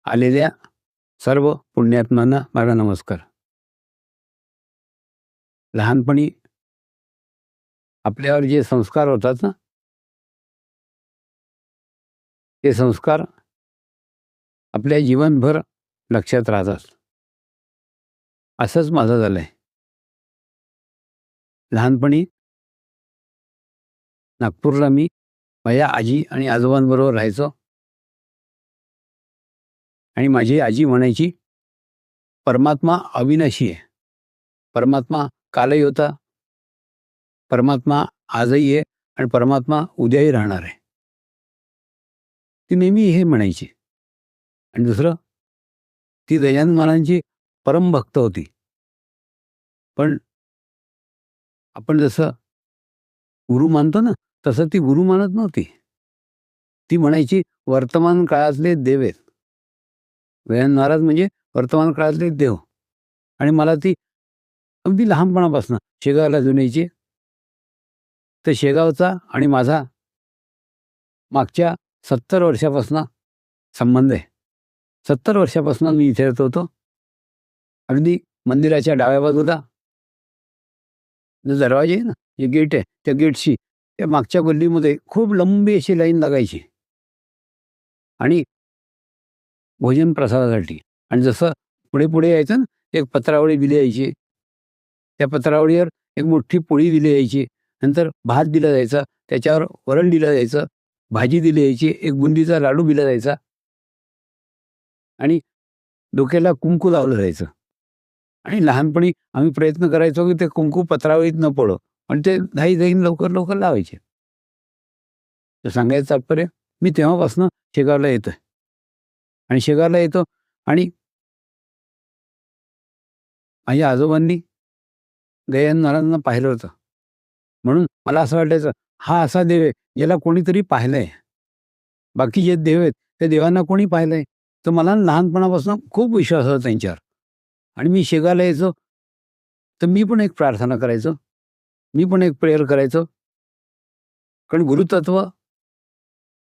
आलेल्या सर्व पुण्यात्म्यांना माझा नमस्कार. लहानपणी आपल्यावर जे संस्कार होतात ना, ते संस्कार आपल्या जीवनभर लक्षात राहतात. असंच माझं झालंय. लहानपणी नागपूरला मी माझ्या आजी आणि आजोबांबरोबर राहायचो आणि माझी आजी म्हणायची, परमात्मा अविनाशी आहे. परमात्मा कालही होता, परमात्मा आजही आहे आणि परमात्मा उद्याही राहणार आहे. ती नेहमी हे म्हणायची. आणि दुसरं, ती गजानन महाराजांची परमभक्त होती. पण आपण जसं गुरु मानतो ना, तसं ती गुरु मानत नव्हती. ती म्हणायची, वर्तमान काळातले देव आहेत. गजानन महाराज म्हणजे वर्तमान काळातले देव. आणि मला ती अगदी लहानपणापासून शेगावला घेऊन यायची. तर शेगावचा आणि माझा मागच्या 70 वर्षापासून संबंध आहे. 70 वर्षापासून मी इथे राहत होतो. अगदी मंदिराच्या डाव्या बाजूला जो दरवाजा आहे ना, जे गेट आहे, त्या गेटशी त्या मागच्या गल्लीमध्ये खूप लंबी अशी लाईन लागायची आणि भोजन प्रसादासाठी. आणि जसं पुढे पुढे यायचं ना, एक पत्रावळी दिली यायची. त्या पत्रावळीवर एक मोठी पोळी दिली यायची. नंतर भात दिला जायचा, त्याच्यावर वरण दिलं जायचं, भाजी दिली यायची, एक बुंदीचा लाडू दिला जायचा आणि डोक्याला कुंकू लावलं जायचं. आणि लहानपणी आम्ही प्रयत्न करायचो की ते कुंकू पत्रावळीत न पडो, पण ते धाईन लवकर लवकर लावायचे. तर सांगायचं तात्पर्य, मी तेव्हापासून शेगावला येतोय आणि शेगावला येतो आणि माझ्या आजोबांनी गजानन महाराजांना पाहिलं होतं. म्हणून मला असं वाटायचं, हा असा देव आहे ज्याला कोणीतरी पाहिलंय. बाकी जे देव आहेत त्या देवांना कोणी पाहिलंय. तर मला लहानपणापासून खूप विश्वास होता त्यांच्यावर. आणि मी शेगावला यायचो तर मी पण एक प्रार्थना करायचो, मी पण एक प्रेयर करायचो. कारण गुरुतत्व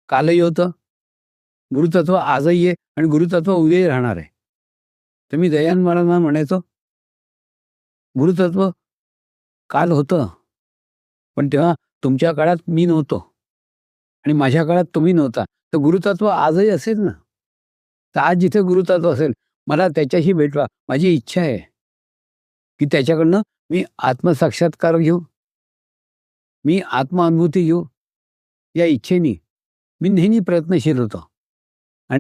कालही होतं, गुरुतत्व आजही आहे आणि गुरुतत्व उद्याही राहणार आहे. तर मी गजानन महाराजांना म्हणायचो, गुरुतत्व काल होतं, पण तेव्हा तुमच्या काळात मी नव्हतो आणि माझ्या काळात तुम्ही नव्हता. तर गुरुतत्व आजही असेल ना. तर आज जिथे गुरुतत्व असेल, मला त्याच्याशी भेटवा. माझी इच्छा आहे की त्याच्याकडनं मी आत्मसाक्षात्कार घेऊ, मी आत्मानुभूती घेऊ. या इच्छेने मी नेहमी प्रयत्नशील होतो.